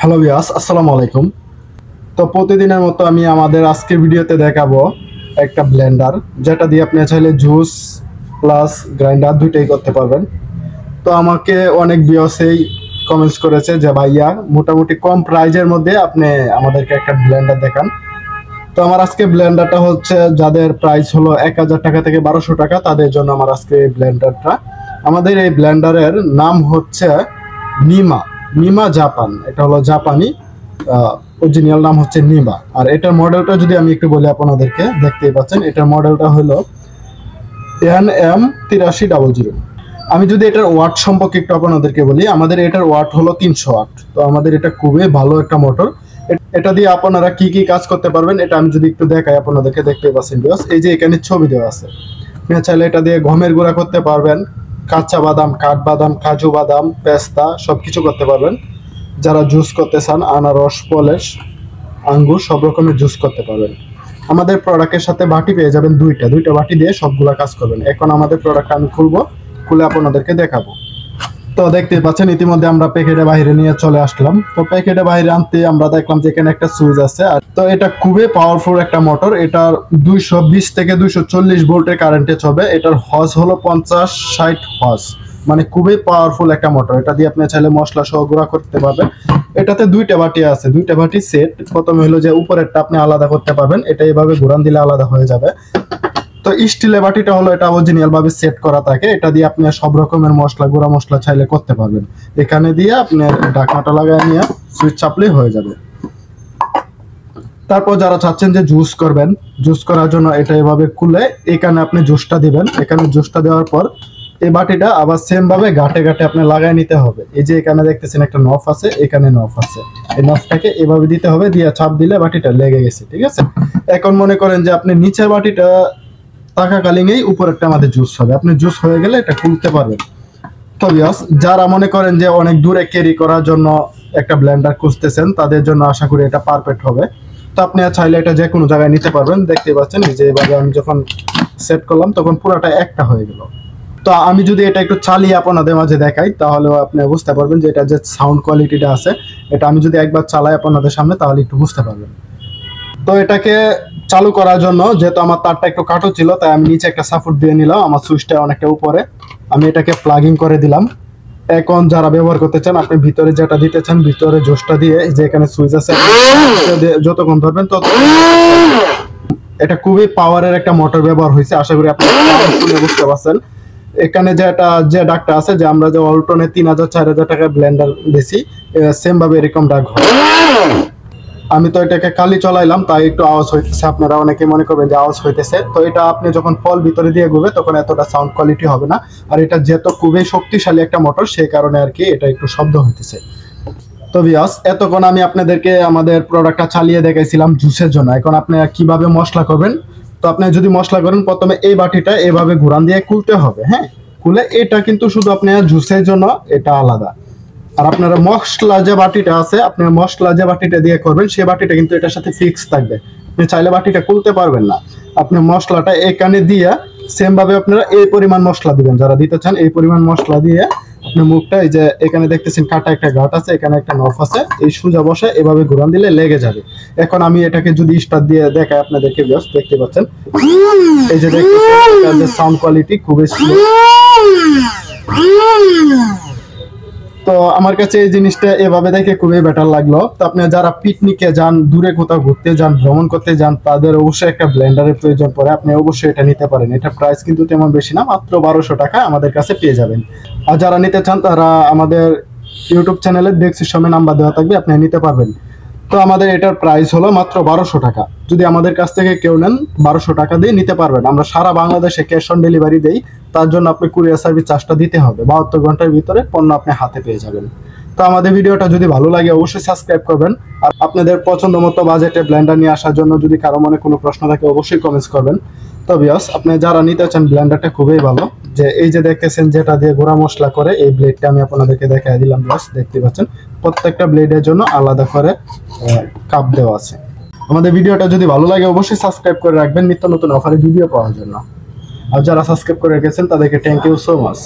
Hello viewers, আসসালামু আলাইকুম। তো প্রতিদিনের মতো আমি আমাদের আজকের ভিডিওতে দেখাবো একটা ব্লেন্ডার, যেটা দিয়ে আপনি চাইলে জুস প্লাস গ্রাইন্ডার দুইটাই করতে পারবেন। তো আমাকে অনেক ভিউয়ার্সই কমেন্টস করেছে যে ভাইয়া মোটামুটি কম প্রাইজের মধ্যে আপনি আমাদেরকে একটা ব্লেন্ডার দেখান। তো আমার আজকে ব্লেন্ডারটা হচ্ছে, যাদের প্রাইস হলো 1000 টাকা থেকে 1200 টাকা, তাদের জন্য আমার আজকে এই ব্লেন্ডারটা। আমাদের এই ব্লেন্ডারের নাম হচ্ছে নিমা জাপান। এটা হলো জাপানি, অরিজিনাল নাম হচ্ছে নিমা। আর এটার মডেলটা যদি আমি একটু বলি আপনাদেরকে, দেখতেই পাচ্ছেন এটার মডেলটা হলো NM8300। আমি যদি এটার ওয়াট সম্পর্কে একটু আপনাদেরকে বলি, আমাদের এটার ওয়াট হলো 300 ওয়াট। তো আমাদের এটা খুবই ভালো একটা মোটর। এটা দিয়ে আপনারা কি কি কাজ করতে পারবেন এটা আমি যদি একটু দেখাই আপনাদেরকে, দেখতে পাচ্ছেন ভিউয়ার্স, এই যে এখানে ছবি দেওয়া আছে। আপনি চাইলে এটা দিয়ে গমের গুঁড়া করতে পারবেন, কাঁচা বাদাম, কাঠবাদাম, কাজু বাদাম, পেস্তা সবকিছু করতে পারবেন। যারা জুস করতে চান, আনারস, পলেশ, আঙ্গুর সব রকমের জুস করতে পারবেন। আমাদের প্রোডাক্টের সাথে বাটি পেয়ে যাবেন দুইটা বাটি দিয়ে সবগুলা কাজ করবেন। এখন আমাদের প্রোডাক্ট আমি খুলে আপনাদেরকে দেখাবো। তো দেখতে পাচ্ছেন ইতিমধ্যে আমরা প্যাকেটে বাইরে নিয়ে চলে আসলাম। তো প্যাকেটে বাইরে আনতে আমরা দেখলাম যে এখানে একটা সুইচ আছে। আর তো এটা খুবই পাওয়ারফুল একটা মোটর। এটার 220 থেকে 240 ভোল্টের কারেন্টে চলবে। এটার হর্স হলো 50-60 হর্স, মানে খুবই পাওয়ারফুল একটা মোটর। এটা দিয়ে আপনি চাইলে মশলা সহ গুঁড়া করতে পারবেন। এটাতে দুইটা বাটি আছে, দুইটা বাটি সেট। প্রথমে হলো যে উপরেরটা আপনি আলাদা করতে পারবেন, এটা এইভাবে ঘুরান দিলে আলাদা হয়ে যাবে। তো স্টিলের বাটিটা হলো এটা অরিজিনাল ভাবে সেট করা থাকে। এটা দিয়ে আপনি সব রকমের মশলা, গুঁড়া মশলা চাইলে করতে পারবেন। এখানে দিয়ে আপনি ঢাকনাটা লাগাই নিয়ে সুইচ চাপলেই হয়ে যাবে। তারপর যারা চাচ্ছেন যে জুস করবেন, জুস করার জন্য এটা এভাবে খুলে এখানে আপনি জুসটা দিবেন। এখানে জুসটা দেওয়ার পর এই বাটিটা আবার সেম ভাবে গাঁটে গাঁটে আপনি লাগাই নিতে হবে। এই যে এখানে দেখতেছেন একটা নফ আছে, এখানে নফ আছে, এই নফটাকে এভাবে দিতে হবে। দিয়ে চাপ দিলে বাটিটা লেগে গেছে, ঠিক আছে। এখন মনে করেন যে আপনি নিচের বাটিটা থাকাকালীনই উপরেরটা আমাদের জুস হবে। আপনি জুস হয়ে গেলে এটা খুলতে পারবেন। তো ভিউয়ার্স, যারা মনে করেন যে অনেক দূরে ক্যারি করার জন্য একটা ব্লেন্ডার খুঁজতেছেন, তাদের জন্য আশা করি এটা পারফেক্ট হবে। তো আপনি চাইলে এটা যে কোনো জায়গায় নিতে পারবেন। দেখতে পাচ্ছেন এই যে এভাবে আমি যখন সেট করলাম তখন পুরোটা একটা হয়ে গেল। তো আমি যদি এটা একটু চালিয়ে আপনাদের মাঝে দেখাই, তাহলে আপনি বুঝতে পারবেন যে এটা যে সাউন্ড কোয়ালিটিটা আছে, এটা আমি যদি একবার চালাই আপনাদের সামনে, তাহলে একটু বুঝতে পারবেন। তো এটাকে চালু করার জন্য, যেহেতু আমার তারটা একটু কাটো ছিল, তাই আমি নিচে একটা সাপোর্ট দিয়ে নিলাম। আমার সুইচটা অনেকটা উপরে, আমি এটাকে প্লাগিং করে দিলাম। এখন যারা ব্যবহার করতে চান, আপনি ভিতরে যেটা দিতে চান, ভিতরে জোসটা দিয়ে যে এখানে সুইচ আছে, যতক্ষণ ধরবেন তত। এটা খুবই পাওয়ারের একটা মোটর ব্যবহার হয়েছে, আশা করি আপনি শুনে বুঝতে পারছেন। এখানে যে ডাকটা আছে, যে আমরা যে ওয়ালটনে 3000-4000 টাকা ব্লেন্ডার বেশি, সেম ভাবে এরকম ডাক হয়। আমি তো এটাকে কালি চলাইলাম, তাই একটু আওয়াজ হইতেছে। আপনারা অনেকে মনে করবেন যে আওয়াজ হইতেছে। তো এটা আপনি যখন ফল ভিতরে দিয়ে ঘুরবে তখন এতটা সাউন্ড কোয়ালিটি হবে না। আর এটা যেহেতু খুবই শক্তিশালী একটা মোটর, সেই কারণে আর কি এটা একটু শব্দ হইতেছে। তো ভিউয়ার্স, এতক্ষণ আমি আপনাদেরকে আমাদের প্রোডাক্টটা চালিয়ে দেখাইছিলাম জুসের জন্য। এখন আপনি কিভাবে মশলা করবেন। তো আপনি যদি মশলা করেন, প্রথমে এই বাটিটা এভাবে ঘুরান দিয়ে খুলতে হবে। হ্যাঁ, খুলে এটা কিন্তু শুধু আপনার জুসের জন্য, এটা আলাদা। আর আপনারা মশলা যে বাটিটা আছে, আপনি মশলা যে বাটিটা দিয়ে করবেন, সেই বাটিটা কিন্তু এটার সাথে ফিক্স থাকবে। আপনি চাইলে বাটিটা খুলতে পারবেন না। আপনি মশলাটা এখানে দিয়ে সেম ভাবে আপনারা এই পরিমাণ মশলা দিবেন, যারা দিতে চান এই পরিমাণ মশলা দিয়ে আপনি মুখটা, এই যে এখানে দেখতেছেন কাটা একটা গাঁট আছে, এখানে একটা নফ আছে, এই সোজা বসে এভাবে ঘুরান দিলে লেগে যাবে। এখন আমি এটাকে যদি স্টার্ট দিয়ে দেখাই আপনাদেরকে, ভিউয়ার্স দেখতে পাচ্ছেন, এই যে দেখতেছেন এটার যে সাউন্ড কোয়ালিটি খুবই স্লো। তো আমার কাছে এই জিনিসটা এভাবে দেখে খুবই বেটার লাগলো। তো আপনি যারা পিকনিকে যান, দূরে কোথাও ঘুরতে যান, ভ্রমণ করতে যান, তাদের অবশ্যই একটা ব্লেন্ডারের প্রয়োজন পড়ে। আপনি অবশ্যই এটা নিতে পারেন। এটা প্রাইস কিন্তু তেমন বেশি না, মাত্র 1200 টাকা আমাদের কাছে পেয়ে যাবেন। আর যারা নিতে চান, তারা আমাদের ইউটিউব চ্যানেলের ডেসক্রিপশনে নাম্বার দেওয়া থাকবে, আপনি নিতে পারবেন। তো আমাদের এটার প্রাইস হলো মাত্র 1200 টাকা। যদি আমাদের কাছ থেকে কেউ নেন, 1200 টাকা দিয়ে নিতে পারবেন। আমরা সারা বাংলাদেশে ক্যাশ অন ডেলিভারি দেই। তার জন্য আপনি কুরিয়ার সার্ভিস চার্জটা দিতে হবে। 72 ঘন্টার ভিতরে পণ্য আপনি হাতে পেয়ে যাবেন। তো আমাদের ভিডিওটা যদি ভালো লাগে অবশ্যই সাবস্ক্রাইব করবেন। আর আপনাদের পছন্দ মতো বাজেটে ব্লেন্ডার নিয়ে আসার জন্য যদি কারো মনে কোনো প্রশ্ন থাকে অবশ্যই কমেন্টস করবেন। তো ভিউয়ার্স, আপনি যারা নিতে চান, ব্লেন্ডারটা খুবই ভালো। যে এই যে দেখতেছেন যেটা দিয়ে গুঁড়া মশলা করে, এই ব্লেডটা আমি আপনাদেরকে দেখাই দিলাম। ভিউয়ার্স দেখতে পাচ্ছেন প্রত্যেকটা ব্লেডের জন্য আলাদা করে কাপ দেওয়া আছে। আমাদের ভিডিওটা যদি ভালো লাগে অবশ্যই সাবস্ক্রাইব করে রাখবেন নিত্য নতুন অফারে ভিডিও পাওয়ার জন্য। আর যারা সাবস্ক্রাইব করে রেখেছেন তাদেরকে থ্যাংক ইউ সো মাচ।